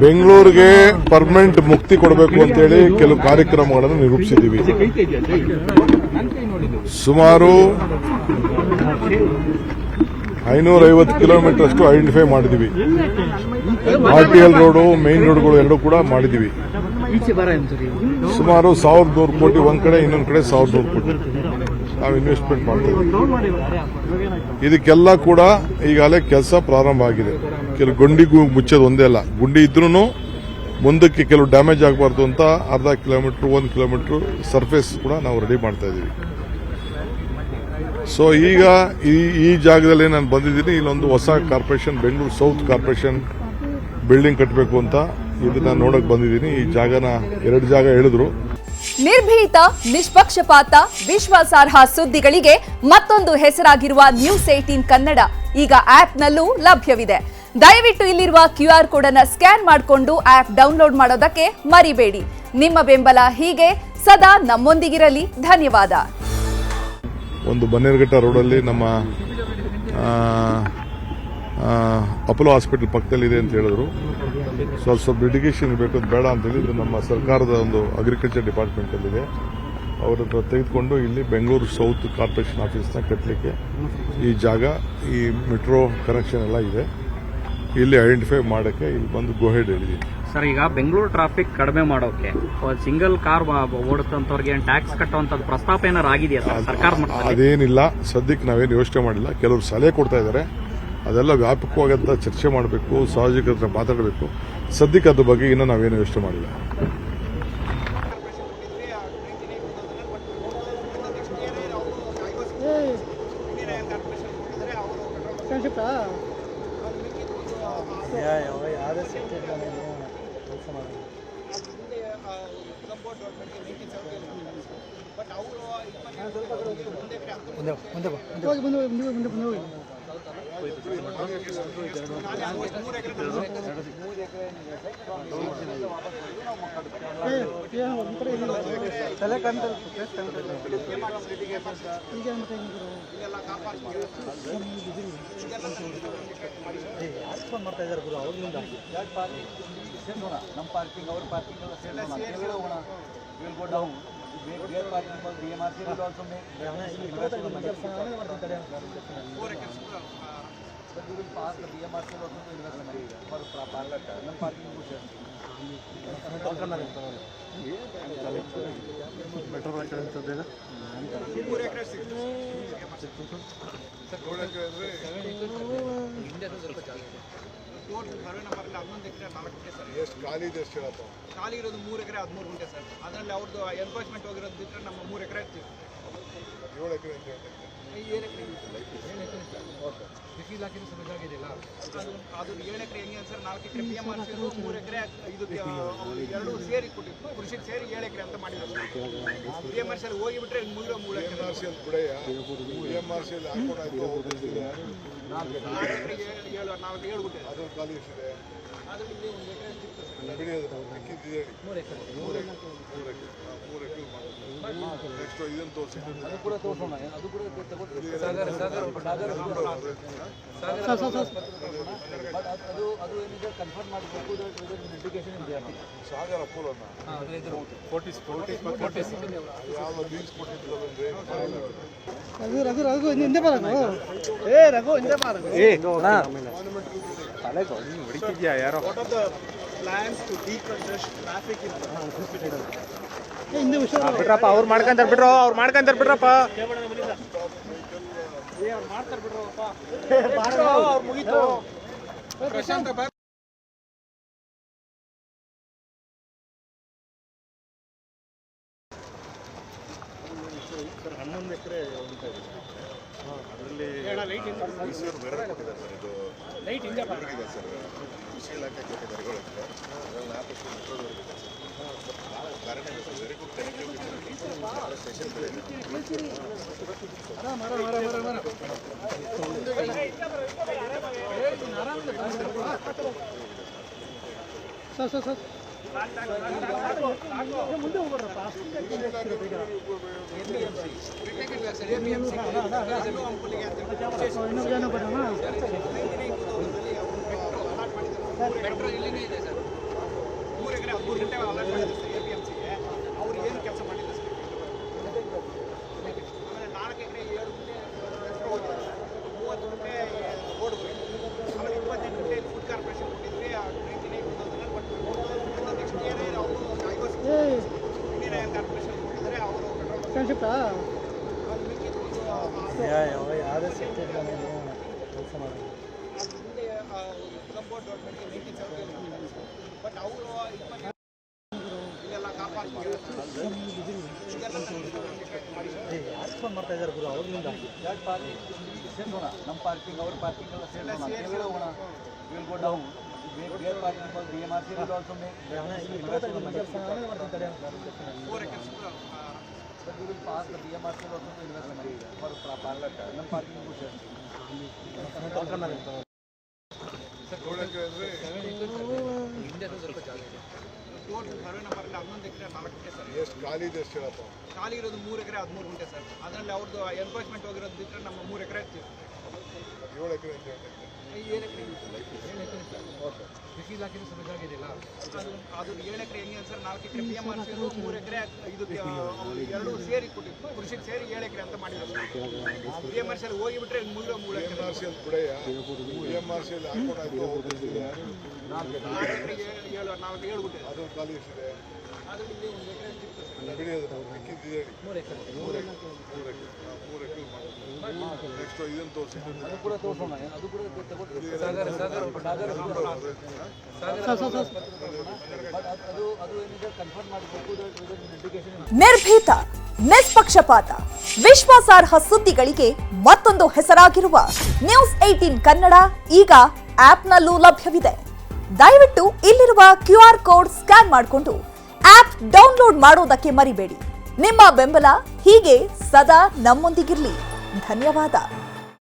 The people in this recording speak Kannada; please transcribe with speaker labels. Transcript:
Speaker 1: ಬೆಂಗಳೂರಿಗೆ ಪರ್ಮನೆಂಟ್ ಮುಕ್ತಿ ಕೊಡಬೇಕು ಅಂತೇಳಿ ಕೆಲವು ಕಾರ್ಯಕ್ರಮಗಳನ್ನು ನಿರೂಪಿಸಿದ್ದೀವಿ. ಸುಮಾರು 550 ಕಿಲೋಮೀಟರ್ ಅಷ್ಟು ಐಡೆಂಟಿಫೈ ಮಾಡಿದ್ದೀವಿ. RTL ರೋಡು, ಮೇನ್ ರೋಡ್ಗಳು ಎರಡೂ ಕೂಡ ಮಾಡಿದ್ದೀವಿ. ಸುಮಾರು 1,100 ಕೋಟಿ ಒಂದ್ ಕಡೆ, ಇನ್ನೊಂದು ಕಡೆ 1,100 ಕೋಟಿ ನಾವು ಇನ್ವೆಸ್ಟ್ಮೆಂಟ್ ಮಾಡ್ತಾ ಇದ್ದೀವಿ. ಇದಕ್ಕೆಲ್ಲ ಕೂಡ ಈಗಾಗಲೇ ಕೆಲಸ ಪ್ರಾರಂಭ ಆಗಿದೆ. ಕೆಲವು ಗುಂಡಿಗೂ ಮುಚ್ಚೋದು ಒಂದೇ ಅಲ್ಲ, ಗುಂಡಿ ಇದ್ರೂ ಮುಂದಕ್ಕೆ ಕೆಲವು ಡ್ಯಾಮೇಜ್ ಆಗಬಾರ್ದು ಅಂತ ಅರ್ಧ ಕಿಲೋಮೀಟರ್ 1 ಕಿಲೋಮೀಟರ್ ಸರ್ಫೇಸ್ ಕೂಡ ನಾವು ರೆಡಿ ಮಾಡ್ತಾ ಇದ್ದೀವಿ. ಸೊ ಈಗ ಈ ಜಾಗದಲ್ಲಿ ನಾನು ಬಂದಿದ್ದೀನಿ. ಇಲ್ಲೊಂದು ಹೊಸ corporation, Bengaluru south corporation building ಕಟ್ಟಬೇಕು ಅಂತ ಇದನ್ನ ನೋಡಕ್ ಬಂದಿದ್ದೀನಿ. ಈ ಜಾಗನ 2 ಜಾಗ ಹೇಳಿದ್ರು.
Speaker 2: ನಿರ್ಭೀತ, ನಿಷ್ಪಕ್ಷಪಾತ, ವಿಶ್ವಾಸಾರ್ಹ ಸುದ್ದಿಗಳಿಗೆ ಮತ್ತೊಂದು ಹೆಸರಾಗಿರುವ ನ್ಯೂಸ್ 18 ಕನ್ನಡ ಈಗ ಆಪ್ನಲ್ಲೂ ಲಭ್ಯವಿದೆ. ದಯವಿಟ್ಟು ಇಲ್ಲಿರುವ QR ಕೋಡ್ ಅನ್ನು ಸ್ಕ್ಯಾನ್ ಮಾಡಿಕೊಂಡು ಆಪ್ ಡೌನ್ಲೋಡ್ ಮಾಡೋದಕ್ಕೆ ಮರಿಬೇಡಿ. ನಿಮ್ಮ ಬೆಂಬಲ ಹೀಗೆ ಸದಾ ನಮ್ಮೊಂದಿಗಿರಲಿ. ಧನ್ಯವಾದ.
Speaker 1: ಒಂದು ಬನ್ನೇರುಘಟ್ಟ ರೋಡಲ್ಲಿ ನಮ್ಮ ಅಪೋಲೋ ಹಾಸ್ಪಿಟಲ್ ಪಕ್ಕದಲ್ಲಿ ಇದೆ ಅಂತ ಹೇಳಿದ್ರು. ಸ್ವಲ್ಪ ಲಿಟಿಗೇಷನ್ ಬೇಕು, ಬೇಡ ಅಂತೇಳಿ ಇದು ನಮ್ಮ ಸರ್ಕಾರದ ಒಂದು ಅಗ್ರಿಕಲ್ಚರ್ ಡಿಪಾರ್ಟ್ಮೆಂಟ್ ಅಲ್ಲಿದೆ. ಅವರು ತೆಗೆದುಕೊಂಡು ಇಲ್ಲಿ ಬೆಂಗಳೂರು ಸೌತ್ ಕಾರ್ಪೊರೇಷನ್ ಆಫೀಸ್ನ ಕಟ್ಟಲಿಕ್ಕೆ ಈ ಜಾಗ, ಈ ಮೆಟ್ರೋ ಕನೆಕ್ಷನ್ ಎಲ್ಲ ಇದೆ. ಇಲ್ಲಿ ಐಡೆಂಟಿಫೈ ಮಾಡೋಕ್ಕೆ ಇಲ್ಲಿ ಬಂದು ಗೋಹೆಡ್ ಹೇಳಿದ್ದೀನಿ.
Speaker 3: ಸರ್, ಈಗ ಬೆಂಗಳೂರು ಟ್ರಾಫಿಕ್ ಕಡಿಮೆ ಮಾಡೋಕೆ ಸಿಂಗಲ್ ಕಾರ್ ಓಡಿಸೋಂಥವ್ರಿಗೆ ಟ್ಯಾಕ್ಸ್ ಕಟ್ಟುವಂಥದ್ದು ಪ್ರಸ್ತಾಪ ಏನಾರು ಆಗಿದೆಯಾ ಸರ್ ಸರ್ಕಾರ?
Speaker 1: ಅದೇನಿಲ್ಲ, ಸದ್ಯಕ್ಕೆ ನಾವೇನು ಯೋಚನೆ ಮಾಡಿಲ್ಲ. ಕೆಲವರು ಸಲಹೆ ಕೊಡ್ತಾ ಇದ್ದಾರೆ, ಅದೆಲ್ಲ ವ್ಯಾಪಕವಾಗಂತ ಚರ್ಚೆ ಮಾಡಬೇಕು, ಸಾರ್ವಜನಿಕರ ಹತ್ರ ಮಾತಾಡಬೇಕು. ಸದ್ಯಕ್ಕೆ ಅದ್ರ ಬಗ್ಗೆ ಇನ್ನೂ ನಾವೇನು ಯೋಚನೆ ಮಾಡಿಲ್ಲ.
Speaker 4: ಖಾಲಿ ಇರೋದು 3 ಎಕರೆ 13 ಗುಂಟೆ ಸರ್. ಅದರಲ್ಲಿ ಅವ್ರದ್ದು ಎನ್ಕ್ರೋಚ್ಮೆಂಟ್ ಹೋಗಿರೋದು ಬಿಟ್ಟರೆ ನಮ್ಮ 3 ಎಕರೆ ಇರ್ತೀವಿ. 7 ಎಕರೆ ಕೃಷಿ ಇಲಾಖೆ ಸರಿಯಾಗಿದೆಯಲ್ಲ, ಅದು 7 ಎಕರೆ ಹೆಂಗೆ ಸರ್? 4 ಎಕರೆ PMRC, 3 ಎಕರೆ ಇದಕ್ಕೆ ಎರಡು ಸೇರಿ ಕೊಟ್ಟಿದ್ದು, ಕೃಷಿಗೆ ಸೇರಿ 7 ಎಕರೆ ಅಂತ ಮಾಡಿದ್ರು. PMRC ಅಲ್ಲಿ ಹೋಗಿಬಿಟ್ರೆ ಮುಗಿರೋ 3 ಎಕರೆ. PMRC ಅಲ್ಲಿ ಹಾಕೊಂಡು 4 ಎಕರೆ 7 ಗುಂಟೆ ಅದು ಖಾಲಿ ಎಷ್ಟಿದೆ? ಅದು ಇಲ್ಲಿ 1 ಎಕರೆ ಸಿಗ್ತದೆ. 3 ಎಕರೆ ನೆಕ್ಸ್ಟ್ ಇದನ್ನು ತೋರಿಸಿ, ಅದು ಕೂಡ ತೋರಿಸೋಣ. ಅದು ಕೂಡ ಅದು ಏನಿದೆ ಕನ್ಫರ್ಮ್ ಮಾಡಬೇಕು. ಇಂಡಿಕೇಶನ್ ಇದೆ ಸಾಗರ ಅಪೋಲೋನ ಯಾವ ಬೀಚ್ ಕೊಟ್ಟಿದ್ರು ರಘು ಹಿಂದೆ ಹೊಡಿತಿದ್ಯಾ ಯಾರೋ? ಪ್ಲಾನ್ಸ್ ಟು ಡಿಕಂಜೆಸ್ಟ್ ಟ್ರಾಫಿಕ್ ಇನ್ ಬಿಡ್ರಪ್ಪ, ಅವ್ರು ಮಾಡ್ಕೊಂತಾರೆ ಬಿಡ್ರೋ, ಅವ್ರು ಮಾಡ್ಕೊಂತಾರೆ ಬಿಡ್ರಪ್ಪ, ಮಾಡ್ತಾರೆ ಬಿಡ್ರಪ್ಪ, ಅವ್ರು ಮುಗೀತು. ಪ್ರಶಾಂತ ಸರ್ 11 ಎಕರೆ ಅದರಲ್ಲಿ ಲೈಟ್ ಹಿಂದೆ ಸರ್ ಕೃಷಿ ಇಲಾಖೆ ಕೊಟ್ಟಿದ್ದಾರೆ. ವೆರಿ ಗುಡ್ ಸರ್ ಮುಂದೆ ಹೋಗ್ರಪ್ಪ. ಮೆಟ್ರೋ ಇಲ್ಲಿನೇ ಇದೆ ಸರ್. 3 ಗಂಟೆ ಅಲರ್ಟ್ ಮಾಡಿದ್ರು ಸರ್ APMCಗೆ. ಅವ್ರು ಏನು ಕೆಲಸ ಮಾಡಿಲ್ಲ ಸರ್. ಆಮೇಲೆ 4 ಎಕರೆ 7 ಗುಂಟೆ ಹೆಸರು ಹೋಗಿದೆ ಸರ್. 30 ಗುಂಟೆ ರೋಡ್ ಹೋಗಿದೆ. ಆಮೇಲೆ 28 ಗುಂಟೆ ಫುಡ್ ಕಾರ್ಪೊರೇಷನ್ ಕೊಟ್ಟಿದ್ವಿ 99,000 ಬಟ್ ನೆಕ್ಸ್ಟ್ ಇಯರ್ ಅವರು ಇಂಡಿಯನ್ ಆಯಿಲ್ ಕಾರ್ಪೊರೇಷನ್ ಕೊಟ್ಟಿದ್ದಾರೆ. ಅವರು ಬಟ್ ಅವರು ಇಲ್ಲೆಲ್ಲ ಕಾಪಾಡ್ತಾರೆ
Speaker 5: ಮಾಡ್ತಾ ಇದ್ದಾರೆ ಗುರು ಅವ್ರಿಂದ ನಮ್ಮ ಪಾರ್ಕಿಂಗ್ ಅವ್ರ ಪಾರ್ಕಿಂಗ್ ಎಲ್ಲ ಸೇರೋಣ ವಿಲ್ ಗೋ ಡೌನ್ ಬೇರೆ parking DMRC will also make
Speaker 4: 4 acres
Speaker 5: but we will pass the DMRC will also invest money for ನಮ್ಮ ಪಾರ್ಕಿಂಗ್
Speaker 4: ಟೋಟಲ್ ಸರ್ವೆ ನಂಬರಲ್ಲಿ 11 ಎಕರೆ 4 ಗುಂಟೆ ಸರ್.
Speaker 1: ಎಷ್ಟು ಖಾಲಿ ಇದೆ ಎಷ್ಟು ಹೇಳಪ್ಪ?
Speaker 4: ಖಾಲಿ ಇರೋದು 3 ಎಕರೆ 13 ಗುಂಟೆ ಸರ್. ಅದರಲ್ಲಿ ಅವ್ರದ್ದು ಎನ್ಕ್ರೋಚ್ಮೆಂಟ್ ಹೋಗಿರೋದು ಬಿಟ್ಟರೆ ನಮ್ಮ 3 ಎಕರೆ
Speaker 1: 7 ಎಕರೆ ಅಂತ ಹೇಳ್ತಾರೆ.
Speaker 4: 7 ಎಕರೆ ಕೃಷಿ ಇಲಾಖೆ ಸಭೆಗಾಗಿದೆಯಲ್ಲ ಅದು 7 ಎಕರೆ ಹೆಂಗೆ ಸರ್ 4 ಎಕರೆ PMRC 3 ಎಕರೆ ಇದಕ್ಕೆ 2 ಸೇರಿ ಕೊಟ್ಟಿದ್ದು ಕೃಷಿಗೆ ಸೇರಿ 7 ಎಕರೆ ಅಂತ ಮಾಡಿದ್ರು PMRC ಅಲ್ಲಿ ಹೋಗಿಬಿಟ್ರೆ 3 ಎಕರೆ
Speaker 1: PMRC ಅಲ್ಲಿ ಬಿಡಯ್ಯ. PMRC ಅಲ್ಲಿ ಹಾಕೊಂಡಾಯ್ತು 4
Speaker 4: ಎಕರೆ 7 ಗುಂಟೆ
Speaker 1: ಅದು ಖಾಲಿ ಎಷ್ಟಿದೆ?
Speaker 4: ಅದು ಇಲ್ಲಿ 1 ಎಕರೆ ಸಿಕ್ತು ಸರ್.
Speaker 1: ಬಿಡಿಯೋದು ಮಿಕ್ಕಿದ್ದಿದೆ 3 ಎಕರೆ ನೆಕ್ಸ್ಟ್ ಇದನ್ನು ತೋರಿಸಿ.
Speaker 5: ಅದು ಕೂಡ ತೋರಿಸೋಣ ಅದು ಕೂಡ ಅದು ಏನಿದೆ ಕನ್ಫರ್ಮ್ ಮಾಡಬೇಕು ಇಂಡಿಕೇಶನ್.
Speaker 2: ನಿರ್ಭೀತ, ನಿಷ್ಪಕ್ಷಪಾತ, ವಿಶ್ವಾಸಾರ್ಹ ಸುದ್ದಿಗಳಿಗೆ ಮತ್ತೊಂದು ಹೆಸರಾಗಿರುವ ನ್ಯೂಸ್ 18 ಕನ್ನಡ ಈಗ ಆಪ್ನಲ್ಲೂ ಲಭ್ಯವಿದೆ. ದಯವಿಟ್ಟು ಇಲ್ಲಿರುವ QR ಕೋಡ್ ಸ್ಕ್ಯಾನ್ ಮಾಡಿಕೊಂಡು ಆಪ್ ಡೌನ್ಲೋಡ್ ಮಾಡೋದಕ್ಕೆ ಮರಿಬೇಡಿ. ನಿಮ್ಮ ಬೆಂಬಲ ಹೀಗೆ ಸದಾ ನಮ್ಮೊಂದಿಗಿರಲಿ. ಧನ್ಯವಾದ.